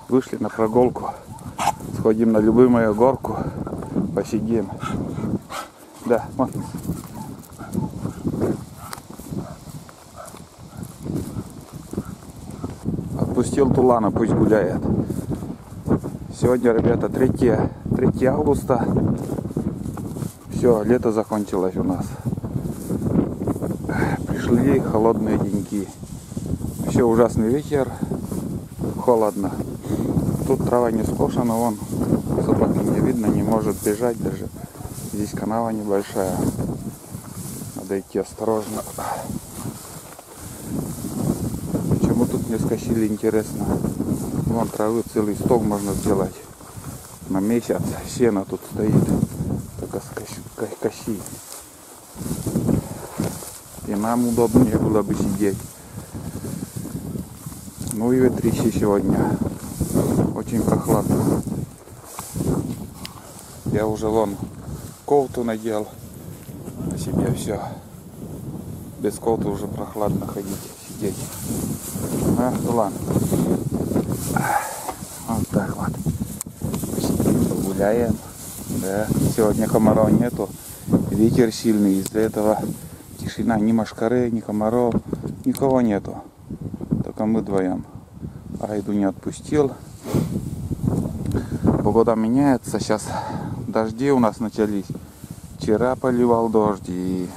Вышли на прогулку. Сходим на любимую горку. Посидим. Да, вот. Отпустил Тулана, пусть гуляет. Сегодня, ребята, 3 августа. Все, лето закончилось у нас. Пришли холодные деньки. Вообще ужасный ветер. Холодно. Тут трава не скошена, вон собаки не видно, не может бежать даже. Здесь канава небольшая. Надо идти осторожно. Почему тут не скосили, интересно. Вон травы целый сток можно сделать на месяц. Сено тут стоит. Только коси. И нам удобнее было бы сидеть. Ну и ветрище сегодня. Очень прохладно. Я уже вон кофту надел на себе, все. Без кофты уже прохладно ходить, сидеть. Ладно. Вот так вот. Посидим, погуляем. Да. Сегодня комаров нету. Ветер сильный, из-за этого тишина. Ни мошкары, ни комаров, никого нету. Только мы вдвоем. Айду не отпустил. Погода меняется. Сейчас дожди у нас начались. Вчера поливал дождь. И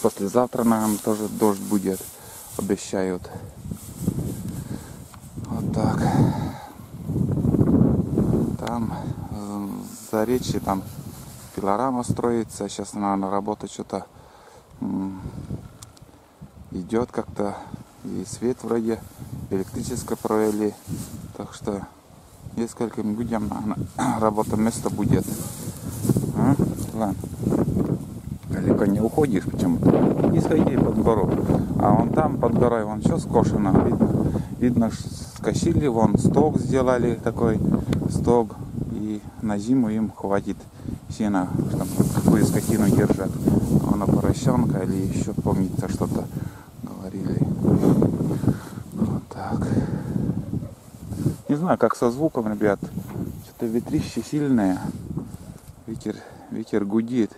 послезавтра нам тоже дождь будет. Обещают. Вот так. Там за речи там пилорама строится. Сейчас наверное работа что-то идет как-то. И свет вроде электрическое провели. Так что нескольким людям работа место будет. Ладно. Далеко не уходишь почему-то. Не сходи под гору. А вон там под горой вон все скошено. Видно, скосили, вон сток сделали такой сток. И на зиму им хватит сена, чтобы какую скотину держат. Она поросенка или еще помнится что-то говорили. Вот так. Не знаю, как со звуком, ребят. Что-то ветрище сильное. Ветер гудит.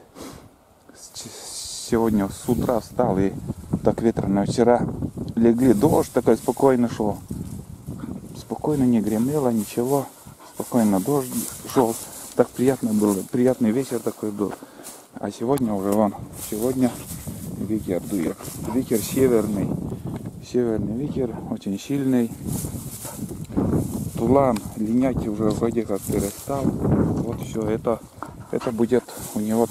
Сегодня с утра встал и так ветрено. Вчера легли, дождь такой спокойно шел. Спокойно не гремело, ничего. Спокойно дождь шел. Так приятно было. Приятный вечер такой был. А сегодня уже вон. Сегодня ветер дует. Ветер северный. Северный ветер. Очень сильный. Тулан линять уже вроде как перестал. Вот все. Это будет у него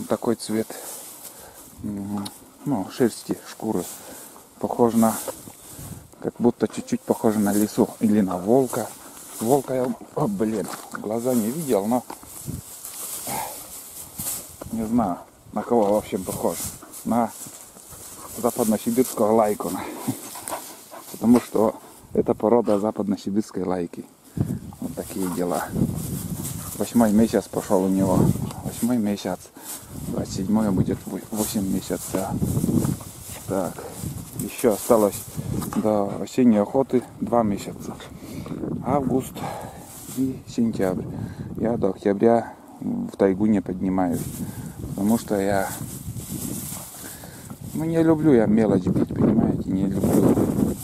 такой цвет. Ну, шерсти, шкуры. Похож на... Как будто чуть-чуть похоже на лису. Или на волка. Волка я, глаза не видел, но не знаю, на кого в общем похож. На западно-сибирскую лайку. Потому что это порода западно-сибирской лайки. Вот такие дела. 8-й месяц пошел у него. 8-й месяц. 27-й будет 8 месяцев. Так. Еще осталось до осенней охоты 2 месяца. Август и сентябрь. Я до октября в тайгу не поднимаюсь. Потому что я... не люблю я мелочь бить, понимаете? Не люблю.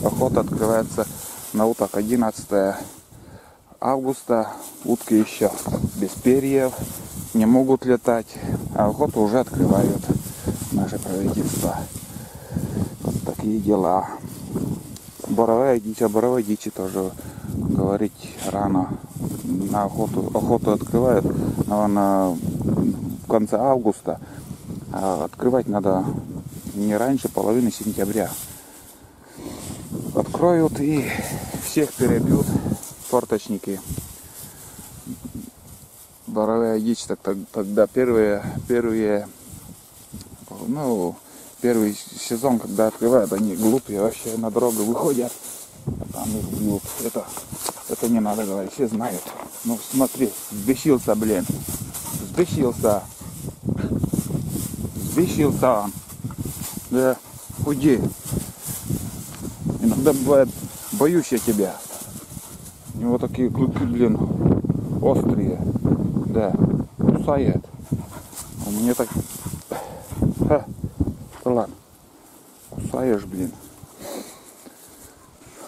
Охота открывается на уток 11 августа. Утки еще без перьев. Не могут летать. А охоту уже открывают наше правительство. Вот такие дела. Боровая дичь, о боровой дичи тоже говорить рано. На охоту открывают в конце августа. А открывать надо не раньше половины сентября. Откроют и всех перебьют форточники. Боровая дичь, тогда первый сезон, когда открывают, они глупые вообще на дорогу выходят, а там их бьют. Это не надо говорить, все знают. Ну смотри, взбесился, взбесился он. Да, худи. Иногда бывает Боюсь я тебя. У него такие клыки, блин, острые. Да, кусает. У меня так... Ха. Да ладно. Кусаешь, блин.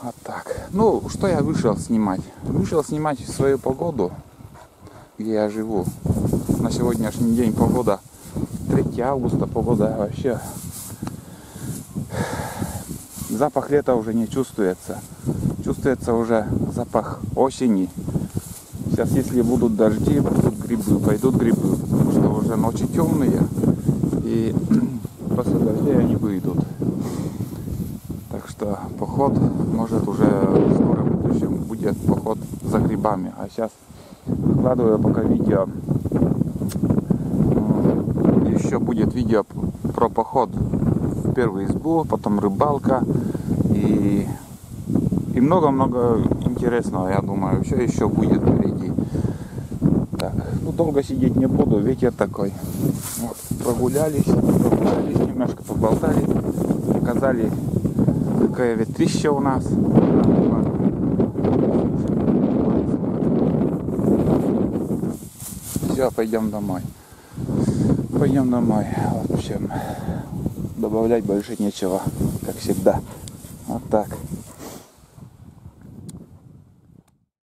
Вот так. Ну, что я вышел снимать? Вышел снимать свою погоду, где я живу. На сегодняшний день погода 3 августа, погода вообще... Запах лета уже не чувствуется. Чувствуется уже запах осени. Сейчас, если будут дожди, будут грибы, пойдут грибы. Потому что уже ночи темные. И после дождей они выйдут. Так что поход, может, уже в скором будущем будет поход за грибами. А сейчас выкладываю пока видео. Еще будет видео про поход в первую избу, потом рыбалка и много-много интересного, я думаю, все еще будет впереди. Так, ну долго сидеть не буду, ветер такой. Вот, прогулялись, немножко поболтали, показали, какая ветрища у нас. Все, пойдем домой. Пойдем домой. В общем, добавлять больше нечего, как всегда. Вот так.